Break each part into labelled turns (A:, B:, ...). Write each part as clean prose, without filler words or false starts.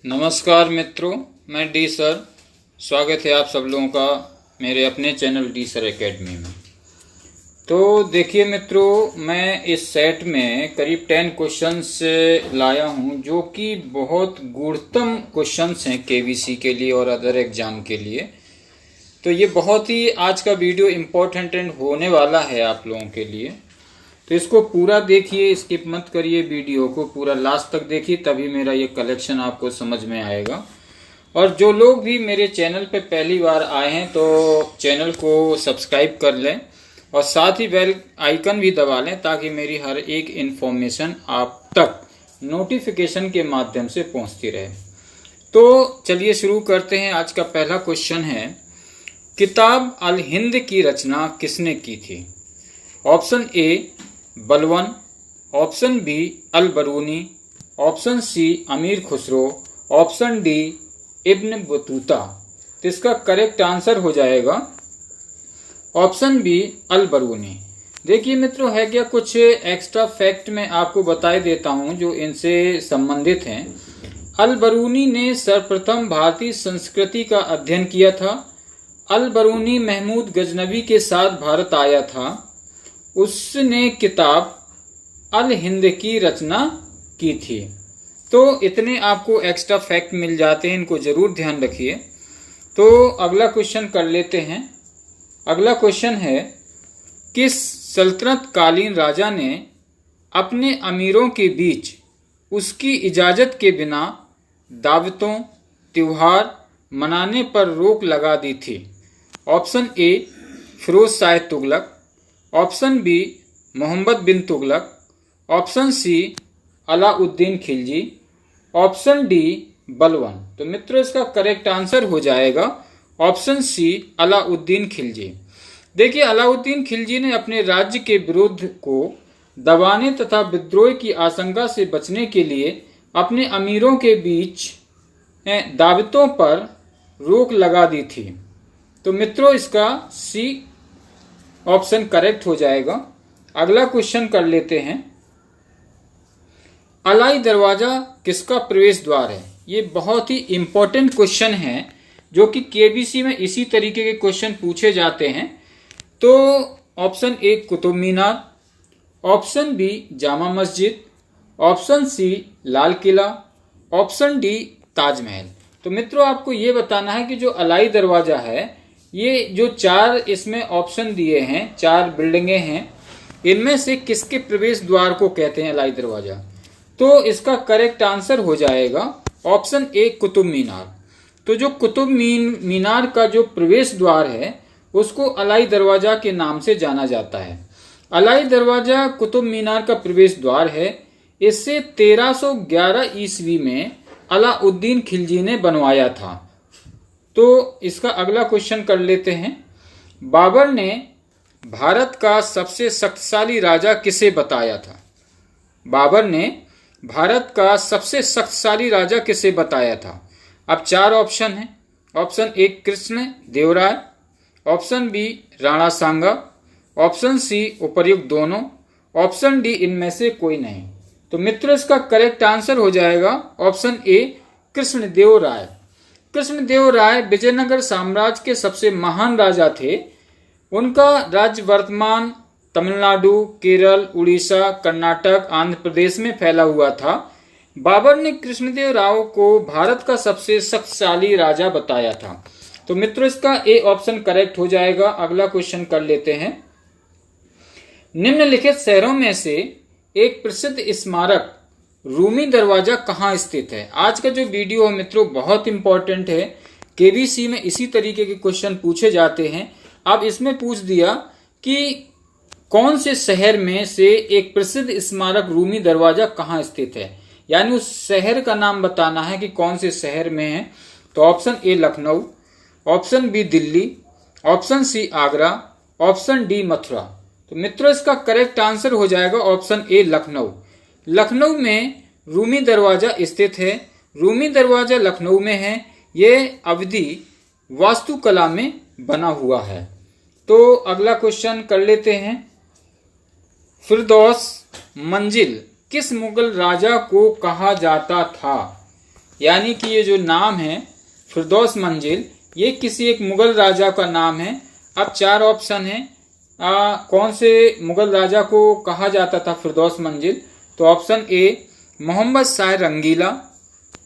A: नमस्कार मित्रों, मैं डी सर। स्वागत है आप सब लोगों का मेरे अपने चैनल डी सर एकेडमी में। तो देखिए मित्रों, मैं इस सेट में करीब 10 क्वेश्चंस लाया हूं जो कि बहुत गूढ़तम क्वेश्चंस हैं केवीसी के लिए और अदर एग्जाम के लिए। तो ये बहुत ही आज का वीडियो इम्पोर्टेंट होने वाला है आप लोगों के लिए। तो इसको पूरा देखिए, स्किप मत करिए, वीडियो को पूरा लास्ट तक देखिए, तभी मेरा ये कलेक्शन आपको समझ में आएगा। और जो लोग भी मेरे चैनल पे पहली बार आए हैं तो चैनल को सब्सक्राइब कर लें और साथ ही बेल आइकन भी दबा लें ताकि मेरी हर एक इन्फॉर्मेशन आप तक नोटिफिकेशन के माध्यम से पहुंचती रहे। तो चलिए शुरू करते हैं। आज का पहला क्वेश्चन है, किताब अल हिंद की रचना किसने की थी? ऑप्शन ए बलवन, option B L बरूनी, option C अमीर Khusro, option D Ibn Battuta. तो इसका करेक्ट आंसर हो जाएगा ऑप्शन बी अल बरूनी। देखिए मित्रों, है क्या कुछ एक्स्ट्रा फैक्ट मैं आपको बताए देता हूं जो इनसे संबंधित हैं। अल बरूनी ने सर्वप्रथम भारतीय संस्कृति का अध्ययन किया था। अल बरूनी महमूद गजनवी के साथ भारत आया था। उसने किताब अल हिंद की रचना की थी। तो इतने आपको एक्स्ट्रा फैक्ट मिल जाते हैं, इनको जरूर ध्यान रखिए। तो अगला क्वेश्चन कर लेते हैं। अगला क्वेश्चन है, किस सल्तनत कालीन राजा ने अपने अमीरों के बीच उसकी इजाजत के बिना दावतों त्योहार मनाने पर रोक लगा दी थी? Option A Firoz Shah Tughlaq, option B Mohammad bin Tughlaq, option C Alauddin Khilji, option D Balban. तो मित्रों इसका करेक्ट आंसर हो जाएगा ऑप्शन सी अलाउद्दीन खिलजी। देखिए, अलाउद्दीन खिलजी ने अपने राज्य के विरुद्ध को दबाने तथा विद्रोह की आशंका से बचने के लिए अपने अमीरों के बीच दावतों पर रोक लगा दी थी। तो मित्रों इसका सी ऑप्शन करेक्ट हो जाएगा। अगला क्वेश्चन कर लेते हैं, अलाई दरवाजा किसका प्रवेश द्वार है? ये बहुत ही इंपॉर्टेंट क्वेश्चन है जो कि केबीसी में इसी तरीके के क्वेश्चन पूछे जाते हैं। तो option A Qutub Minar, option B Jama Masjid, option C Lal Qila, option D Taj Mahal. तो मित्रों आपको ये बताना है कि जो अलाई दरवाजा है, ये जो 4 इसमें ऑप्शन दिए हैं, 4 बिल्डिंगें हैं, इनमें से किसके प्रवेश द्वार को कहते हैं अलाई दरवाजा? तो इसका करेक्ट आंसर हो जाएगा ऑप्शन ए कुतुब मीनार। तो जो कुतुब मीनार का जो प्रवेश द्वार है उसको अलाई दरवाजा के नाम से जाना जाता है। अलाई दरवाजा कुतुब मीनार का प्रवेश द्वार है। इसे 1311 ईस्वी में अलाउद्दीन खिलजी ने बनवाया था। तो इसका अगला क्वेश्चन कर लेते हैं, बाबर ने भारत का सबसे शक्तिशाली राजा किसे बताया था? बाबर ने भारत का सबसे शक्तिशाली राजा किसे बताया था? अब 4 ऑप्शन हैं। Option A Krishna Devaraya, option B Rana Sanga, option C उपर्युक्त दोनों, ऑप्शन डी इनमें से कोई नहीं। तो मित्रों इसका करेक्ट आंसर हो जाएगा ऑप्शन ए कृष्णदेव राय। कृष्णदेव राय विजयनगर साम्राज्य के सबसे महान राजा थे। उनका राज्य वर्तमान तमिलनाडु, केरल, उड़ीसा, कर्नाटक, आंध्र प्रदेश में फैला हुआ था। बाबर ने कृष्णदेव राव को भारत का सबसे शक्तिशाली राजा बताया था। तो मित्रों इसका ए ऑप्शन करेक्ट हो जाएगा। अगला क्वेश्चन कर लेते हैं, निम्नलिखित शहरों में से एक प्रसिद्ध स्मारक रूमी दरवाजा कहाँ स्थित है? आज का जो वीडियो है मित्रों बहुत इंपॉर्टेंट है। केबीसी में इसी तरीके के क्वेश्चन पूछे जाते हैं। अब इसमें पूछ दिया कि कौन से शहर में से एक प्रसिद्ध स्मारक रूमी दरवाजा कहाँ स्थित है, यानी उस शहर का नाम बताना है कि कौन से शहर में है। तो option A Lucknow, option B Delhi, option C Agra, option D Mathura. तो मित्रों इसका करेक्ट आंसर हो जाएगा ऑप्शन ए लखनऊ। लखनऊ में रूमी दरवाजा स्थित है। रूमी दरवाजा लखनऊ में है। ये अवधी वास्तुकला में बना हुआ है। तो अगला क्वेश्चन कर लेते हैं, फिरदौस मंजिल किस मुगल राजा को कहा जाता था? यानी कि ये जो नाम है फिरदौस मंजिल, ये किसी एक मुगल राजा का नाम है। अब 4 ऑप्शन है, कौन से मुगल राजा को कहा जाता था फिरदौस मंजिल? तो option A Mohammad Shah Rangila,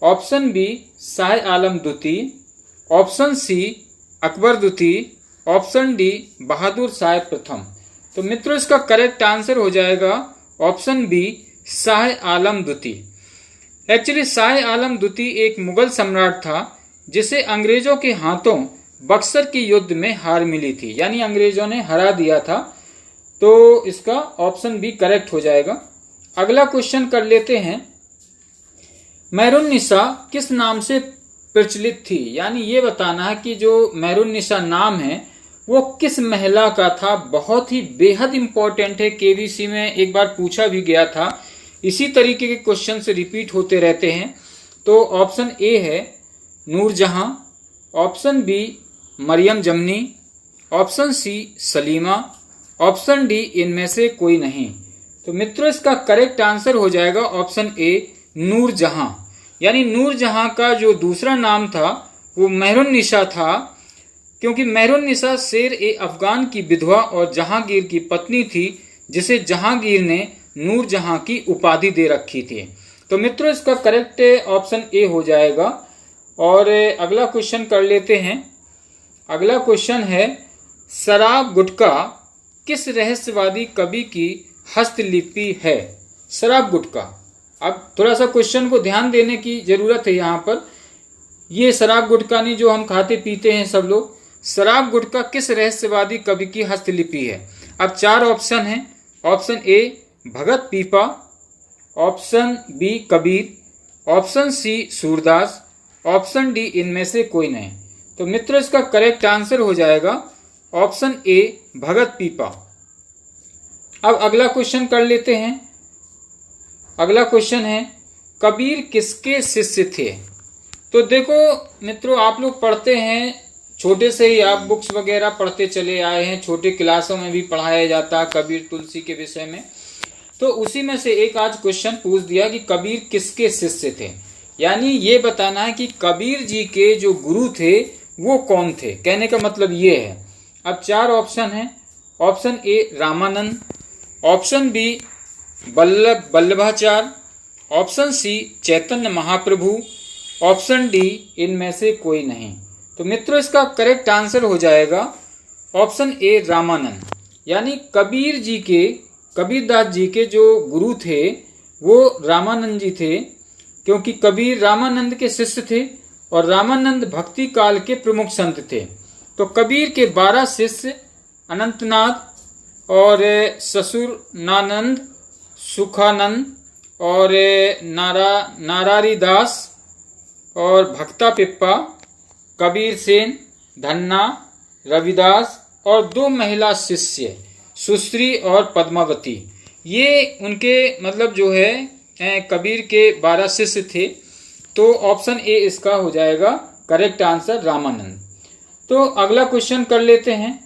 A: option B Shah Alam द्वितीय, ऑप्शन सी अकबर द्वितीय, ऑप्शन डी बहादुर शाह प्रथम। तो मित्रों इसका करेक्ट आंसर हो जाएगा ऑप्शन बी शाह आलम द्वितीय। एक्चुअली शाह आलम द्वितीय एक मुगल सम्राट था जिसे अंग्रेजों के हाथों बक्सर के युद्ध में हार मिली थी, यानी अंग्रेजों ने हरा दिया था। तो इसका ऑप्शन बी करेक्ट हो जाएगा। अगला क्वेश्चन कर लेते हैं, मेहरुन्निसा किस नाम से प्रचलित थी? यानी ये बताना है कि जो मेहरुन्निसा नाम है वो किस महिला का था। बहुत ही बेहद इंपॉर्टेंट है, केबीसी में एक बार पूछा भी गया था। इसी तरीके के क्वेश्चन से रिपीट होते रहते हैं। तो ऑप्शन ए है Noor Jahan, option B Mariam Zamani, option C Salima, option D इनमें से कोई नहीं। तो मित्रों इसका करेक्ट आंसर हो जाएगा ऑप्शन ए नूरजहां। यानी नूरजहां का जो दूसरा नाम था वो मेहरुन्निसा था, क्योंकि मेहरुन्निसा शेर ए अफगान की विधवा और जहांगीर की पत्नी थी, जिसे जहांगीर ने नूरजहां की उपाधि दे रखी थी। तो मित्रों इसका करेक्ट ऑप्शन ए हो जाएगा। और अगला क्वेश्चन कर लेते हैं। अगला क्वेश्चन है, शराब गुटका किस रहस्यवादी कवि की हस्तलिपि है? शराब गुटका, अब थोड़ा सा क्वेश्चन को ध्यान देने की जरूरत है। यहाँ पर ये शराब गुटका नहीं जो हम खाते पीते हैं सब लोग, शराब गुटका किस रहस्यवादी कवि की हस्तलिपि है? अब 4 ऑप्शन है। Option A Bhagat Pipa, option B Kabir, option C Surdas, option D इनमें से कोई नहीं। तो मित्रों इसका करेक्ट आंसर हो जाएगा ऑप्शन ए भगत पीपा। अब अगला क्वेश्चन कर लेते हैं। अगला क्वेश्चन है, कबीर किसके शिष्य थे? तो देखो मित्रों, आप लोग पढ़ते हैं, छोटे से ही आप बुक्स वगैरह पढ़ते चले आए हैं, छोटे क्लासों में भी पढ़ाया जाता है कबीर तुलसी के विषय में। तो उसी में से एक आज क्वेश्चन पूछ दिया कि कबीर किसके शिष्य थे। यानी ये बताना है कि कबीर जी के जो गुरु थे वो कौन थे। कहने का मतलब ये है। अब 4 ऑप्शन है। Option A Ramanand, option B Vallabhacharya, option C Chaitanya Mahaprabhu, option D इनमें से कोई नहीं। तो मित्रों इसका करेक्ट आंसर हो जाएगा ऑप्शन ए रामानंद। यानी कबीरदास जी के जो गुरु थे वो रामानंद जी थे, क्योंकि कबीर रामानंद के शिष्य थे और रामानंद भक्ति काल के प्रमुख संत थे। तो कबीर के 12 शिष्य अनंतनाथ और ससुरनानंद, सुखानंद और नारारीदास और भक्ता पिप्पा, कबीर सेन, धन्ना, रविदास और 2 महिला शिष्य सुश्री और पद्मावती। ये उनके मतलब जो है कबीर के 12 शिष्य थे। तो ऑप्शन ए इसका हो जाएगा करेक्ट आंसर रामानंद। तो अगला क्वेश्चन कर लेते हैं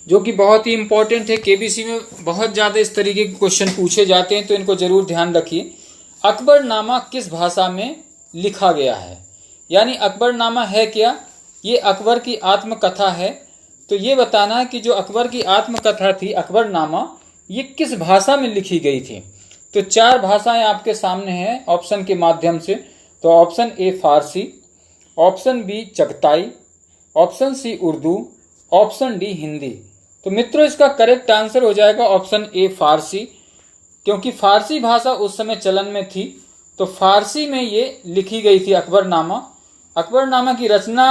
A: जो कि बहुत ही इंपॉर्टेंट है। केबीसी में बहुत ज्यादा इस तरीके के क्वेश्चन पूछे जाते हैं, तो इनको जरूर ध्यान रखिए। अकबरनामा किस भाषा में लिखा गया है? यानी अकबरनामा है क्या? ये अकबर की आत्मकथा है। तो ये बताना है कि जो अकबर की आत्मकथा थी अकबरनामा, ये किस भाषा में लिखी गई थी। तो 4 भाषाएं आपके सामने हैं ऑप्शन के माध्यम से। तो option A Farsi, option B Chagatai, option C Urdu, option D Hindi. तो मित्रों इसका करेक्ट आंसर हो जाएगा ऑप्शन ए फारसी, क्योंकि फारसी भाषा उस समय चलन में थी। तो फारसी में ये लिखी गई थी अकबरनामा। अकबरनामा की रचना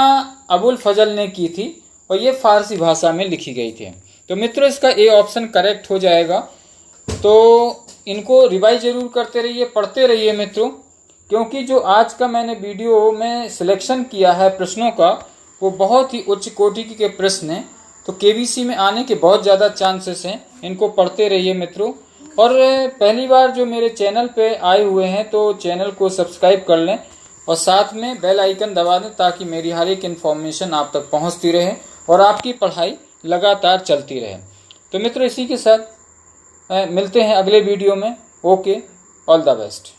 A: अबुल फजल ने की थी और ये फारसी भाषा में लिखी गई थी। तो मित्रों इसका ए ऑप्शन करेक्ट हो जाएगा। तो इनको रिवाइज जरूर करते रहिए, पढ़ते रहिए मित्रों, क्योंकि जो आज का मैंने वीडियो में सिलेक्शन किया है प्रश्नों का वो बहुत ही उच्च कोटि के प्रश्न हैं। तो केबीसी में आने के बहुत ज़्यादा चांसेस हैं। इनको पढ़ते रहिए मित्रों। और पहली बार जो मेरे चैनल पे आए हुए हैं तो चैनल को सब्सक्राइब कर लें और साथ में बेल आइकन दबा दें, ताकि मेरी हर एक इन्फॉर्मेशन आप तक पहुंचती रहे और आपकी पढ़ाई लगातार चलती रहे। तो मित्रों इसी के साथ मिलते हैं अगले वीडियो में। Okay, all the best.